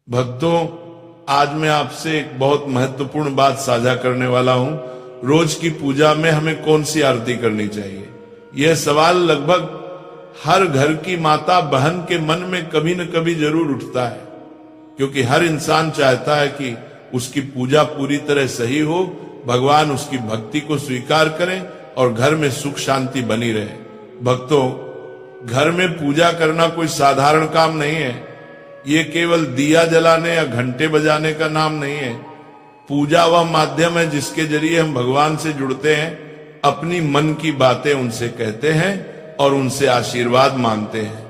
भक्तों, आज मैं आपसे एक बहुत महत्वपूर्ण बात साझा करने वाला हूं। रोज की पूजा में हमें कौन सी आरती करनी चाहिए, यह सवाल लगभग हर घर की माता बहन के मन में कभी न कभी जरूर उठता है, क्योंकि हर इंसान चाहता है कि उसकी पूजा पूरी तरह सही हो, भगवान उसकी भक्ति को स्वीकार करें और घर में सुख शांति बनी रहे। भक्तों, घर में पूजा करना कोई साधारण काम नहीं है। ये केवल दिया जलाने या घंटे बजाने का नाम नहीं है। पूजा वह माध्यम है जिसके जरिए हम भगवान से जुड़ते हैं, अपनी मन की बातें उनसे कहते हैं और उनसे आशीर्वाद मांगते हैं।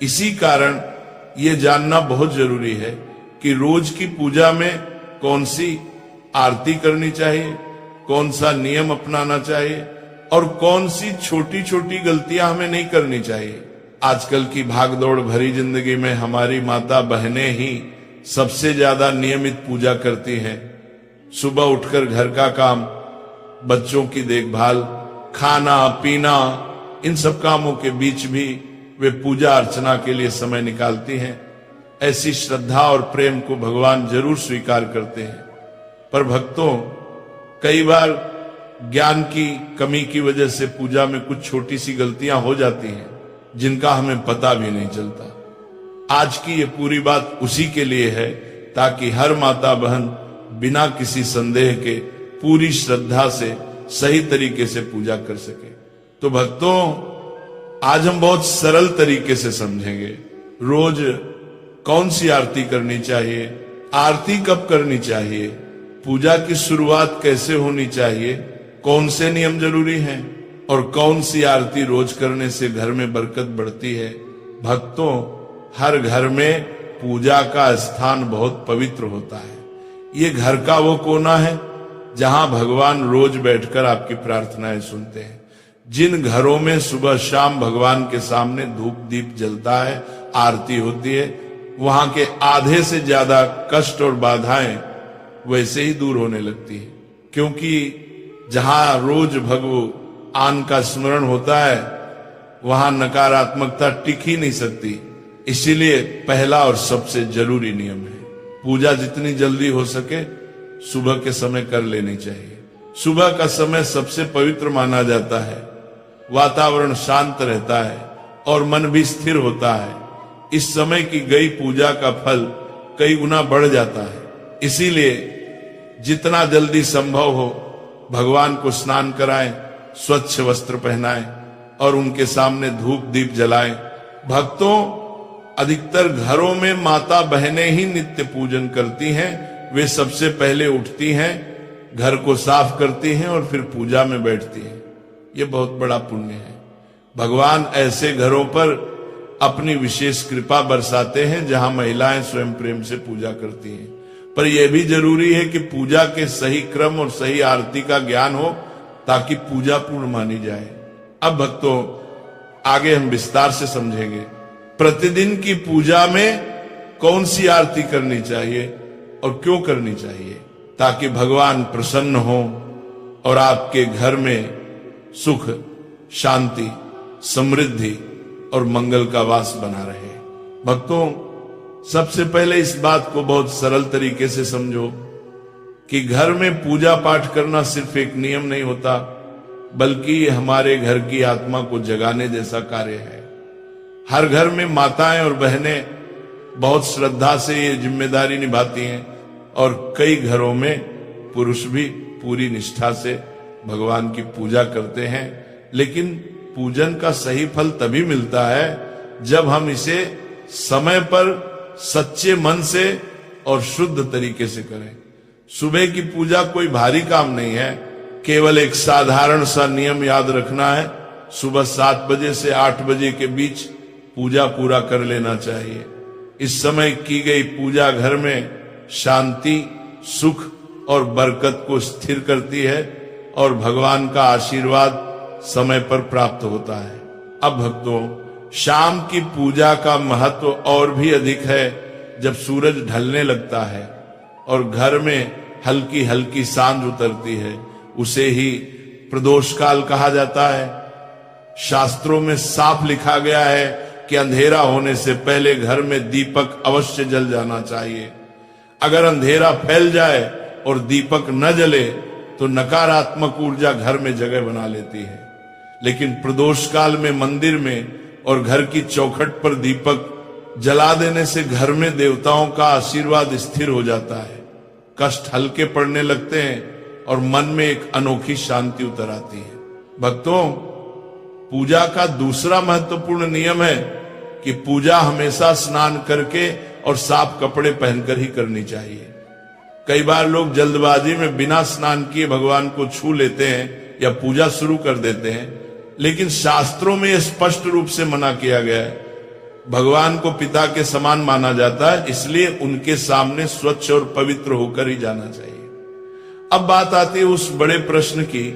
इसी कारण ये जानना बहुत जरूरी है कि रोज की पूजा में कौन सी आरती करनी चाहिए, कौन सा नियम अपनाना चाहिए और कौन सी छोटी छोटी गलतियां हमें नहीं करनी चाहिए। आजकल की भागदौड़ भरी जिंदगी में हमारी माता बहनें ही सबसे ज्यादा नियमित पूजा करती हैं। सुबह उठकर घर का काम, बच्चों की देखभाल, खाना पीना, इन सब कामों के बीच भी वे पूजा अर्चना के लिए समय निकालती हैं। ऐसी श्रद्धा और प्रेम को भगवान जरूर स्वीकार करते हैं। पर भक्तों, कई बार ज्ञान की कमी की वजह से पूजा में कुछ छोटी सी गलतियां हो जाती हैं जिनका हमें पता भी नहीं चलता। आज की ये पूरी बात उसी के लिए है, ताकि हर माता बहन बिना किसी संदेह के पूरी श्रद्धा से सही तरीके से पूजा कर सके। तो भक्तों, आज हम बहुत सरल तरीके से समझेंगे रोज कौन सी आरती करनी चाहिए, आरती कब करनी चाहिए, पूजा की शुरुआत कैसे होनी चाहिए, कौन से नियम जरूरी हैं और कौन सी आरती रोज करने से घर में बरकत बढ़ती है। भक्तों, हर घर में पूजा का स्थान बहुत पवित्र होता है। ये घर का वो कोना है जहां भगवान रोज बैठकर आपकी प्रार्थनाएं सुनते हैं। जिन घरों में सुबह शाम भगवान के सामने धूप दीप जलता है, आरती होती है, वहां के आधे से ज्यादा कष्ट और बाधाएं वैसे ही दूर होने लगती है, क्योंकि जहां रोज भगवान का स्मरण होता है वहां नकारात्मकता टिक ही नहीं सकती। इसीलिए पहला और सबसे जरूरी नियम है, पूजा जितनी जल्दी हो सके सुबह के समय कर लेनी चाहिए। सुबह का समय सबसे पवित्र माना जाता है, वातावरण शांत रहता है और मन भी स्थिर होता है। इस समय की गई पूजा का फल कई गुना बढ़ जाता है। इसीलिए जितना जल्दी संभव हो भगवान को स्नान कराएं, स्वच्छ वस्त्र पहनाएं और उनके सामने धूप दीप जलाएं। भक्तों, अधिकतर घरों में माता बहनें ही नित्य पूजन करती हैं। वे सबसे पहले उठती हैं, घर को साफ करती हैं और फिर पूजा में बैठती हैं। ये बहुत बड़ा पुण्य है। भगवान ऐसे घरों पर अपनी विशेष कृपा बरसाते हैं जहां महिलाएं स्वयं प्रेम से पूजा करती हैं। पर यह भी जरूरी है कि पूजा के सही क्रम और सही आरती का ज्ञान हो, ताकि पूजा पूर्ण मानी जाए। अब भक्तों, आगे हम विस्तार से समझेंगे प्रतिदिन की पूजा में कौन सी आरती करनी चाहिए और क्यों करनी चाहिए, ताकि भगवान प्रसन्न हो और आपके घर में सुख शांति समृद्धि और मंगल का वास बना रहे। भक्तों, सबसे पहले इस बात को बहुत सरल तरीके से समझो कि घर में पूजा पाठ करना सिर्फ एक नियम नहीं होता, बल्कि ये हमारे घर की आत्मा को जगाने जैसा कार्य है। हर घर में माताएं और बहनें बहुत श्रद्धा से ये जिम्मेदारी निभाती हैं और कई घरों में पुरुष भी पूरी निष्ठा से भगवान की पूजा करते हैं। लेकिन पूजन का सही फल तभी मिलता है जब हम इसे समय पर सच्चे मन से और शुद्ध तरीके से करें। सुबह की पूजा कोई भारी काम नहीं है, केवल एक साधारण सा नियम याद रखना है। सुबह 7 बजे से 8 बजे के बीच पूजा पूरा कर लेना चाहिए। इस समय की गई पूजा घर में शांति सुख और बरकत को स्थिर करती है और भगवान का आशीर्वाद समय पर प्राप्त होता है। अब भक्तों, शाम की पूजा का महत्व और भी अधिक है जब सूरज ढलने लगता है और घर में हल्की हल्की सांझ उतरती है। उसे ही प्रदोष काल कहा जाता है। शास्त्रों में साफ लिखा गया है कि अंधेरा होने से पहले घर में दीपक अवश्य जल जाना चाहिए। अगर अंधेरा फैल जाए और दीपक न जले तो नकारात्मक ऊर्जा घर में जगह बना लेती है। लेकिन प्रदोष काल में मंदिर में और घर की चौखट पर दीपक जला देने से घर में देवताओं का आशीर्वाद स्थिर हो जाता है, कष्ट हल्के पड़ने लगते हैं और मन में एक अनोखी शांति उतर आती है। भक्तों, पूजा का दूसरा महत्वपूर्ण नियम है कि पूजा हमेशा स्नान करके और साफ कपड़े पहनकर ही करनी चाहिए। कई बार लोग जल्दबाजी में बिना स्नान किए भगवान को छू लेते हैं या पूजा शुरू कर देते हैं, लेकिन शास्त्रों में यह स्पष्ट रूप से मना किया गया है। भगवान को पिता के समान माना जाता है, इसलिए उनके सामने स्वच्छ और पवित्र होकर ही जाना चाहिए। अब बात आती है उस बड़े प्रश्न की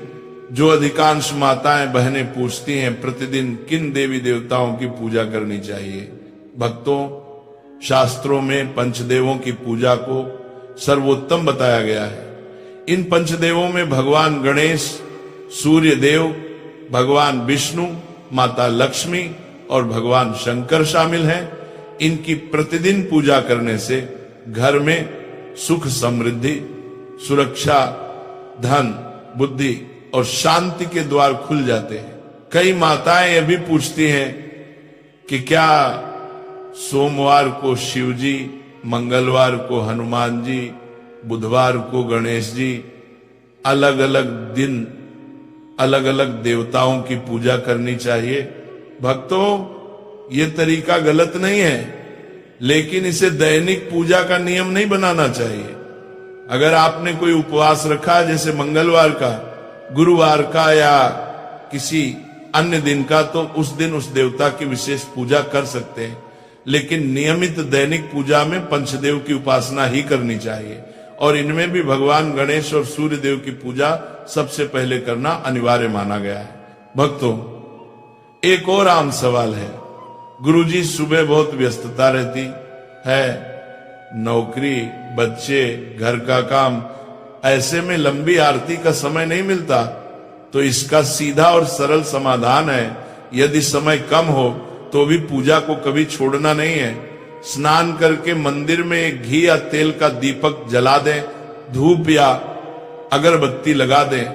जो अधिकांश माताएं बहनें पूछती हैं, प्रतिदिन किन देवी देवताओं की पूजा करनी चाहिए। भक्तों, शास्त्रों में पंचदेवों की पूजा को सर्वोत्तम बताया गया है। इन पंचदेवों में भगवान गणेश, सूर्य देव, भगवान विष्णु, माता लक्ष्मी और भगवान शंकर शामिल हैं। इनकी प्रतिदिन पूजा करने से घर में सुख समृद्धि, सुरक्षा, धन, बुद्धि और शांति के द्वार खुल जाते हैं। कई माताएं यह भी पूछती हैं कि क्या सोमवार को शिव जी, मंगलवार को हनुमान जी, बुधवार को गणेश जी, अलग अलग दिन अलग अलग देवताओं की पूजा करनी चाहिए। भक्तों, ये तरीका गलत नहीं है, लेकिन इसे दैनिक पूजा का नियम नहीं बनाना चाहिए। अगर आपने कोई उपवास रखा, जैसे मंगलवार का, गुरुवार का या किसी अन्य दिन का, तो उस दिन उस देवता की विशेष पूजा कर सकते हैं, लेकिन नियमित दैनिक पूजा में पंचदेव की उपासना ही करनी चाहिए और इनमें भी भगवान गणेश और सूर्य देव की पूजा सबसे पहले करना अनिवार्य माना गया है। भक्तों, एक और आम सवाल है। गुरुजी, सुबह बहुत व्यस्तता रहती है, नौकरी, बच्चे, घर का काम, ऐसे में लंबी आरती का समय नहीं मिलता। तो इसका सीधा और सरल समाधान है, यदि समय कम हो तो भी पूजा को कभी छोड़ना नहीं है। स्नान करके मंदिर में एक घी या तेल का दीपक जला दें, धूप या अगरबत्ती लगा दें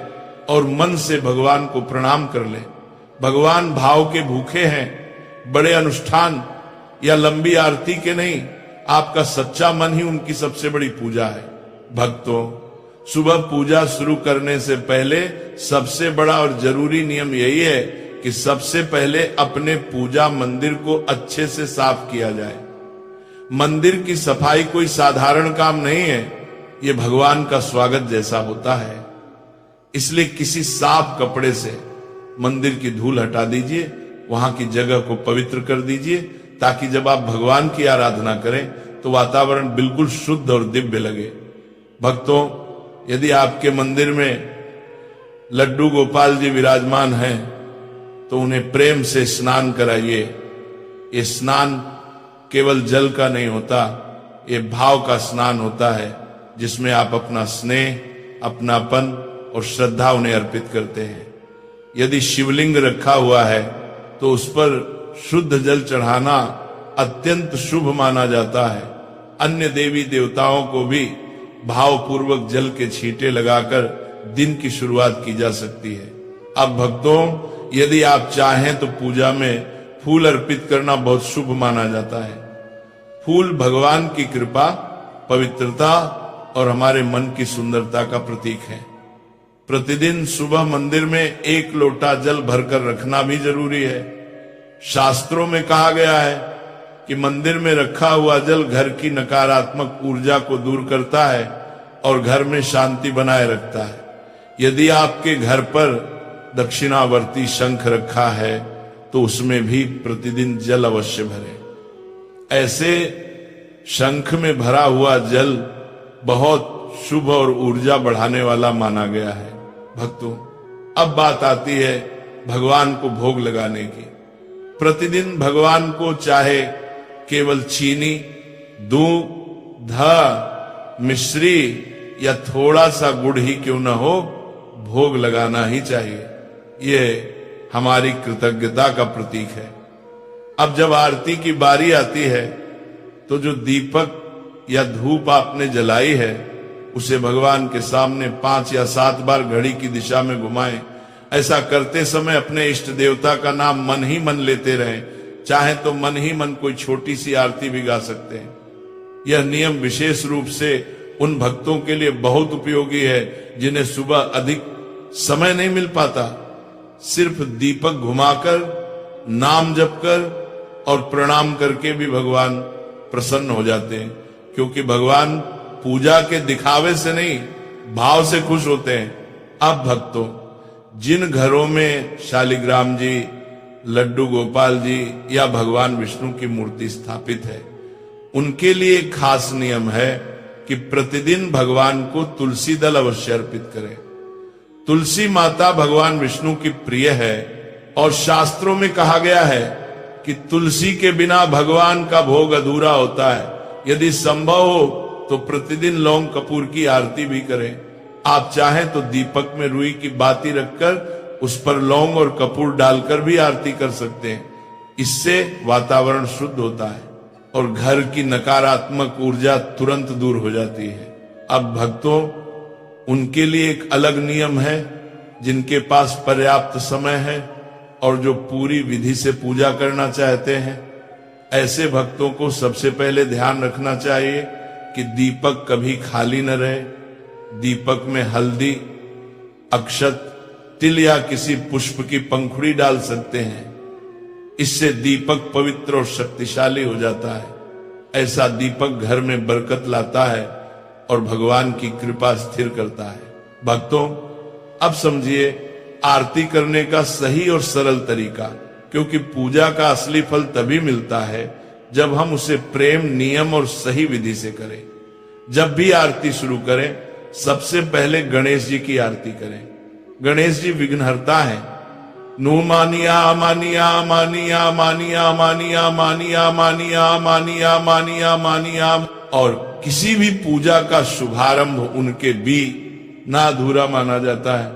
और मन से भगवान को प्रणाम कर लें। भगवान भाव के भूखे हैं, बड़े अनुष्ठान या लंबी आरती के नहीं। आपका सच्चा मन ही उनकी सबसे बड़ी पूजा है। भक्तों, सुबह पूजा शुरू करने से पहले सबसे बड़ा और जरूरी नियम यही है कि सबसे पहले अपने पूजा मंदिर को अच्छे से साफ किया जाए। मंदिर की सफाई कोई साधारण काम नहीं है, ये भगवान का स्वागत जैसा होता है। इसलिए किसी साफ कपड़े से मंदिर की धूल हटा दीजिए, वहां की जगह को पवित्र कर दीजिए, ताकि जब आप भगवान की आराधना करें तो वातावरण बिल्कुल शुद्ध और दिव्य लगे। भक्तों, यदि आपके मंदिर में लड्डू गोपाल जी विराजमान हैं तो उन्हें प्रेम से स्नान कराइए। ये स्नान केवल जल का नहीं होता, ये भाव का स्नान होता है, जिसमें आप अपना स्नेह, अपनापन और श्रद्धा उन्हें अर्पित करते हैं। यदि शिवलिंग रखा हुआ है तो उस पर शुद्ध जल चढ़ाना अत्यंत शुभ माना जाता है। अन्य देवी देवताओं को भी भावपूर्वक जल के छींटे लगाकर दिन की शुरुआत की जा सकती है। अब भक्तों, यदि आप चाहें तो पूजा में फूल अर्पित करना बहुत शुभ माना जाता है। फूल भगवान की कृपा, पवित्रता और हमारे मन की सुंदरता का प्रतीक है। प्रतिदिन सुबह मंदिर में 1 लोटा जल भरकर रखना भी जरूरी है। शास्त्रों में कहा गया है कि मंदिर में रखा हुआ जल घर की नकारात्मक ऊर्जा को दूर करता है और घर में शांति बनाए रखता है। यदि आपके घर पर दक्षिणावर्ती शंख रखा है तो उसमें भी प्रतिदिन जल अवश्य भरें। ऐसे शंख में भरा हुआ जल बहुत शुभ और ऊर्जा बढ़ाने वाला माना गया है। भक्तों, अब बात आती है भगवान को भोग लगाने की। प्रतिदिन भगवान को चाहे केवल चीनी, दूध, मिश्री या थोड़ा सा गुड़ ही क्यों न हो, भोग लगाना ही चाहिए। ये हमारी कृतज्ञता का प्रतीक है। अब जब आरती की बारी आती है तो जो दीपक या धूप आपने जलाई है उसे भगवान के सामने 5 या 7 बार घड़ी की दिशा में घुमाएं। ऐसा करते समय अपने इष्ट देवता का नाम मन ही मन लेते रहें। चाहे तो मन ही मन कोई छोटी सी आरती भी गा सकते हैं। यह नियम विशेष रूप से उन भक्तों के लिए बहुत उपयोगी है जिन्हें सुबह अधिक समय नहीं मिल पाता। सिर्फ दीपक घुमाकर, नाम जप कर और प्रणाम करके भी भगवान प्रसन्न हो जाते हैं, क्योंकि भगवान पूजा के दिखावे से नहीं, भाव से खुश होते हैं। अब भक्तों, जिन घरों में शालिग्राम जी, लड्डू गोपाल जी या भगवान विष्णु की मूर्ति स्थापित है, उनके लिए एक खास नियम है कि प्रतिदिन भगवान को तुलसी दल अवश्य अर्पित करें। तुलसी माता भगवान विष्णु की प्रिय है और शास्त्रों में कहा गया है कि तुलसी के बिना भगवान का भोग अधूरा होता है। यदि संभव हो तो प्रतिदिन लौंग कपूर की आरती भी करें। आप चाहें तो दीपक में रुई की बाती रखकर उस पर लौंग और कपूर डालकर भी आरती कर सकते हैं। इससे वातावरण शुद्ध होता है और घर की नकारात्मक ऊर्जा तुरंत दूर हो जाती है। अब भक्तों, उनके लिए एक अलग नियम है जिनके पास पर्याप्त समय है और जो पूरी विधि से पूजा करना चाहते हैं। ऐसे भक्तों को सबसे पहले ध्यान रखना चाहिए कि दीपक कभी खाली न रहे। दीपक में हल्दी, अक्षत, तिल या किसी पुष्प की पंखुड़ी डाल सकते हैं। इससे दीपक पवित्र और शक्तिशाली हो जाता है। ऐसा दीपक घर में बरकत लाता है और भगवान की कृपा स्थिर करता है। भक्तों, अब समझिए आरती करने का सही और सरल तरीका, क्योंकि पूजा का असली फल तभी मिलता है जब हम उसे प्रेम, नियम और सही विधि से करें। जब भी आरती शुरू करें, सबसे पहले गणेश जी की आरती करें। गणेश जी विघ्नहर्ता है। नु मानिया मानिया मानिया मानिया मानिया मानिया मानिया मानिया मानिया मानिया। और किसी भी पूजा का शुभारंभ उनके भी ना अधूरा माना जाता है।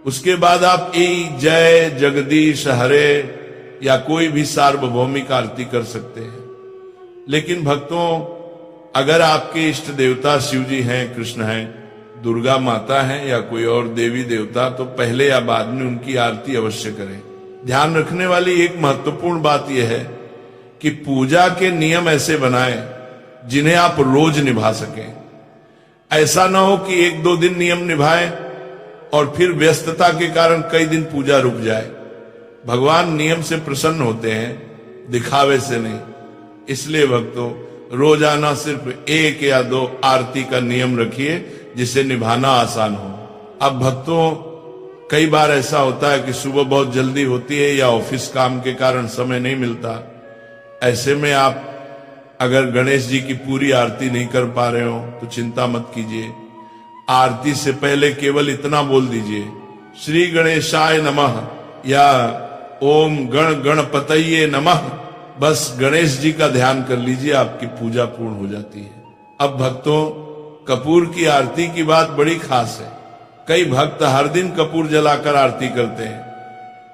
उसके बाद आप जय जगदीश हरे या कोई भी सार्वभौमिक आरती कर सकते हैं। लेकिन भक्तों, अगर आपके इष्ट देवता शिव जी हैं, कृष्ण हैं, दुर्गा माता हैं या कोई और देवी देवता, तो पहले या बाद में उनकी आरती अवश्य करें। ध्यान रखने वाली एक महत्वपूर्ण बात यह है कि पूजा के नियम ऐसे बनाएं जिन्हें आप रोज निभा सकें। ऐसा ना हो कि 1-2 दिन नियम निभाएं और फिर व्यस्तता के कारण कई दिन पूजा रुक जाए। भगवान नियम से प्रसन्न होते हैं, दिखावे से नहीं। इसलिए भक्तों, रोजाना सिर्फ 1 या 2 आरती का नियम रखिए जिसे निभाना आसान हो। अब भक्तों, कई बार ऐसा होता है कि सुबह बहुत जल्दी होती है या ऑफिस काम के कारण समय नहीं मिलता। ऐसे में आप अगर गणेश जी की पूरी आरती नहीं कर पा रहे हो तो चिंता मत कीजिए। आरती से पहले केवल इतना बोल दीजिए, श्री गणेशाय नमः या ओम गण गणपतये नमः। बस गणेश जी का ध्यान कर लीजिए, आपकी पूजा पूर्ण हो जाती है। अब भक्तों, कपूर की आरती की बात बड़ी खास है। कई भक्त हर दिन कपूर जलाकर आरती करते हैं,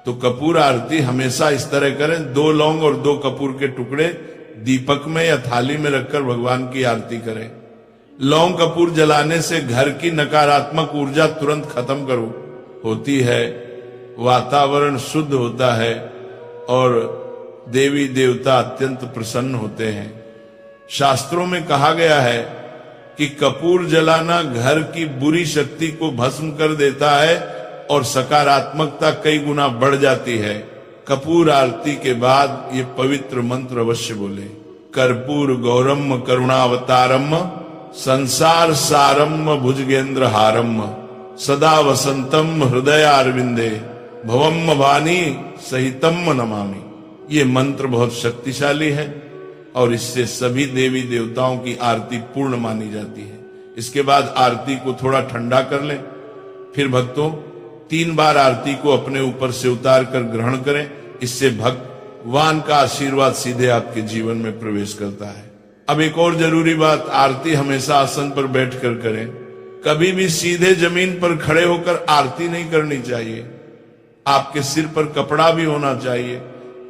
तो कपूर आरती हमेशा इस तरह करें, 2 लौंग और 2 कपूर के टुकड़े दीपक में या थाली में रखकर भगवान की आरती करें। लौंग कपूर जलाने से घर की नकारात्मक ऊर्जा तुरंत खत्म होती है, वातावरण शुद्ध होता है और देवी देवता अत्यंत प्रसन्न होते हैं। शास्त्रों में कहा गया है कि कपूर जलाना घर की बुरी शक्ति को भस्म कर देता है और सकारात्मकता कई गुना बढ़ जाती है। कपूर आरती के बाद ये पवित्र मंत्र अवश्य बोले, कर्पूर गौरम करुणावतारम संसार सारम भुजगेंद्र हारम सदा वसंतम हृदयारविंदे भवम वाणी सहितम नमामि। ये मंत्र बहुत शक्तिशाली है और इससे सभी देवी देवताओं की आरती पूर्ण मानी जाती है। इसके बाद आरती को थोड़ा ठंडा कर लें। फिर भक्तों, 3 बार आरती को अपने ऊपर से उतार कर ग्रहण करें। इससे भगवान का आशीर्वाद सीधे आपके जीवन में प्रवेश करता है। अब एक और जरूरी बात, आरती हमेशा आसन पर बैठकर करें। कभी भी सीधे जमीन पर खड़े होकर आरती नहीं करनी चाहिए। आपके सिर पर कपड़ा भी होना चाहिए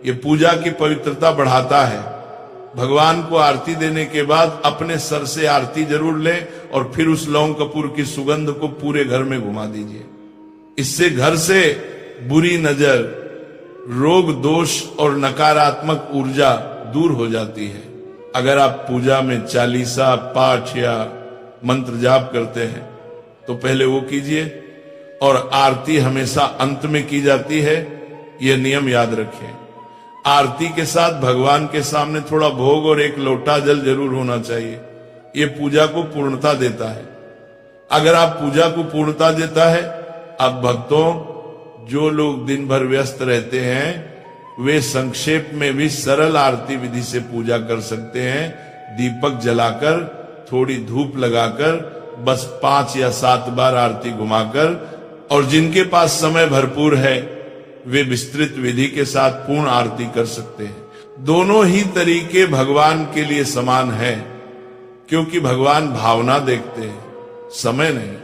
ये पूजा की पवित्रता बढ़ाता है। भगवान को आरती देने के बाद अपने सर से आरती जरूर लें और फिर उस लौंग कपूर की सुगंध को पूरे घर में घुमा दीजिए। इससे घर से बुरी नजर, रोग दोष और नकारात्मक ऊर्जा दूर हो जाती है। अगर आप पूजा में चालीसा पाठ या मंत्र जाप करते हैं तो पहले वो कीजिए, और आरती हमेशा अंत में की जाती है, यह नियम याद रखें। आरती के साथ भगवान के सामने थोड़ा भोग और एक लोटा जल जरूर होना चाहिए। यह पूजा को पूर्णता देता है। अगर आप पूजा को पूर्णता देता है, अब भक्तों, जो लोग दिन भर व्यस्त रहते हैं वे संक्षेप में भी सरल आरती विधि से पूजा कर सकते हैं। दीपक जलाकर, थोड़ी धूप लगाकर, बस 5 या 7 बार आरती घुमाकर, और जिनके पास समय भरपूर है वे विस्तृत विधि के साथ पूर्ण आरती कर सकते हैं। दोनों ही तरीके भगवान के लिए समान है, क्योंकि भगवान भावना देखते हैं, समय नहीं।